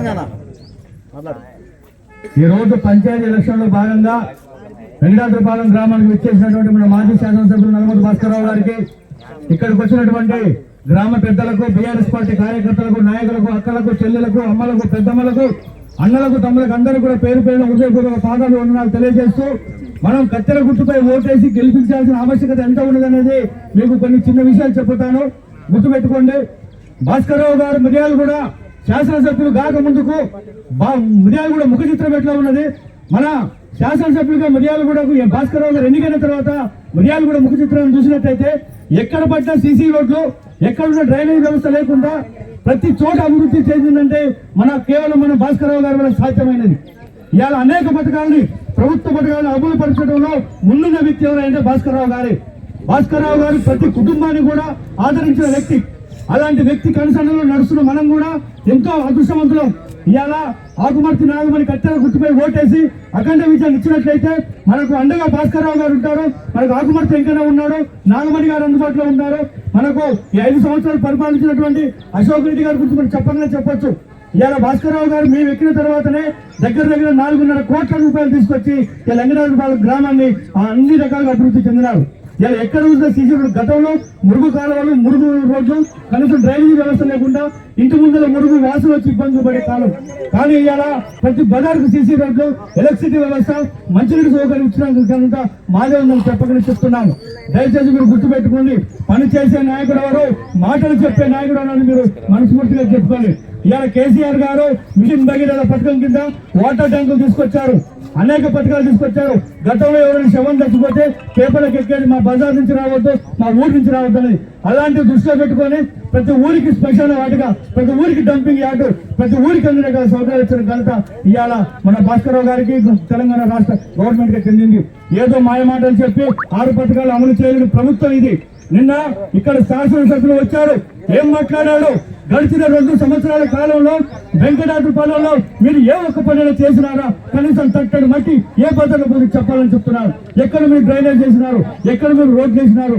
ఈ రోజు పంచాయతీ ఎలక్షన్ లో భాగంగా వెంకటాద్రిపాలెం గ్రామానికి విచ్చేసినటువంటి మన మాజీ శాసనసభ్యులు నల్లమూరి భాస్కరరావు గారికి, ఇక్కడికి వచ్చినటువంటి గ్రామ పెద్దలకు, బీఆర్ఎస్ పార్టీ కార్యకర్తలకు, నాయకులకు, అక్కలకు, చెల్లెలకు, అమ్మలకు, పెద్దమ్మలకు, అన్నలకు, తమ్ములకు అందరూ కూడా పేరు పేరున హృదయపూర్వక పాదాలు వందనాలు తెలియజేస్తూ, మనం కత్తెర గుర్తుపై ఓటేసి గెలిపించాల్సిన ఆవశ్యకత ఎంత ఉన్నదనేది మీకు కొన్ని చిన్న విషయాలు చెబుతాను, గుర్తుపెట్టుకోండి. భాస్కరరావు గారు మిర్యాలు కూడా శాసనసభ్యులు కాక ముందుకు మిర్యాలు కూడా ముఖ చిత్రం ఎట్లా ఉన్నది, మన శాసనసభ్యులుగా మిర్యాలు కూడా భాస్కరరావు గారు ఎన్నికైన తర్వాత మిర్యాలు కూడా ముఖ చిత్రాన్ని చూసినట్లయితే ఎక్కడ పడ్డ సీసీ రోడ్లు, ఎక్కడున్న డ్రైనేజ్ వ్యవస్థ లేకుండా ప్రతి చోట అభివృద్ధి చెందిందంటే కేవలం మన భాస్కరరావు గారి వల్ల సాధ్యమైనది. ఇవాళ అనేక పథకాలని, ప్రభుత్వ పథకాలను అమలు పరచడంలో ముందున్న వ్యక్తి ఎవరంటే భాస్కరరావు గారు. భాస్కరరావు గారు ప్రతి కుటుంబాన్ని కూడా ఆదరించిన వ్యక్తి. అలాంటి వ్యక్తి కనుసన్నలో నడుస్తున్న మనం కూడా ఎంతో అదృష్టవంతులం. ఇవాళ ఆకుమర్తి నాగమణి కత్తెర గుర్తుపై ఓటేసి అఖండ విజయం ఇచ్చినట్లయితే మనకు అండగా భాస్కరరావు గారు ఉంటారు, మనకు ఆకుమర్తి వెంకన్న ఉన్నాడు, నాగమణి గారు అందుబాటులో ఉన్నారు. మనకు ఈ 5 సంవత్సరాలు పరిపాలించినటువంటి అశోక్ రెడ్డి గారి గురించి మనం చెప్పగానే చెప్పొచ్చు. ఇవాళ భాస్కరరావు గారు మేము ఎక్కిన తర్వాతనే దగ్గర 4.5 కోట్ల రూపాయలు తీసుకొచ్చి వెంకటాద్రిపాలెం గ్రామాన్ని అన్ని రకాలుగా అభివృద్ధి చెందినారు. ఇలా ఎక్కడ చూసిన సీసీ రోడ్డు, గతంలో మురుగు కాలువలు, మురుగు రోడ్లు, కనీసం డ్రైనేజీ వ్యవస్థ లేకుండా ఇంటి ముందర మురుగు వాసన వచ్చి ఇబ్బందులు పడే కాలం. కానీ ఇవాళ ప్రతి బజార్కు సీసీ రోడ్లు, ఎలక్ట్రిసిటీ వ్యవస్థ, మంచినీటి సౌకర్యం ఇచ్చినంత మాదే ఉందని చెప్పకనే చెప్తున్నాను. దయచేసి మీరు గుర్తుపెట్టుకోండి, పని చేసే నాయకుడు ఎవరు, మాటలు చెప్పే నాయకుడు అన్నది మీరు మనస్ఫూర్తిగా చెప్పుకోండి. ఇవాళ కేసీఆర్ గారు మిషన్ భగీరథ పథకం కింద వాటర్ ట్యాంకులు తీసుకొచ్చారు, అనేక పథకాలు తీసుకొచ్చారు. గతంలో ఎవరైనా శవం చచ్చిపోతే పేపర్లకు ఎక్కేది మా బజార్ నుంచి రావద్దు, మా ఊరి నుంచి రావద్దు అనేది. అలాంటివి దృష్టిలో పెట్టుకొని ప్రతి ఊరికి స్పెషల్ వాటిగా, ప్రతి ఊరికి డంపింగ్ యార్డు, ప్రతి ఊరికి అన్ని రకాల సౌకర్యాలు ఇచ్చిన ఘనత ఇవాళ మన భాస్కరరావు గారికి, తెలంగాణ రాష్ట్ర గవర్నమెంట్ కి చెందింది. ఏదో మాయమాటలు చెప్పి 6 పథకాలు అమలు చేయలేని ప్రభుత్వం ఇది. నిన్న ఇక్కడ శాసనసభ్యులు వచ్చారు, ఏం మాట్లాడాడు? గడిచిన 2 సంవత్సరాల కాలంలో వెంకటాద్రిపాలెంలో మీరు ఏ ఒక్క పని చేసినారా? కనీసం తట్టడి మట్టి ఏ పద్ధతిలో గురించి చెప్పాలని చెప్తున్నారు. ఎక్కడ మీరు డ్రైనేజ్ చేసినారు, ఎక్కడ మీరు రోడ్ చేసినారు?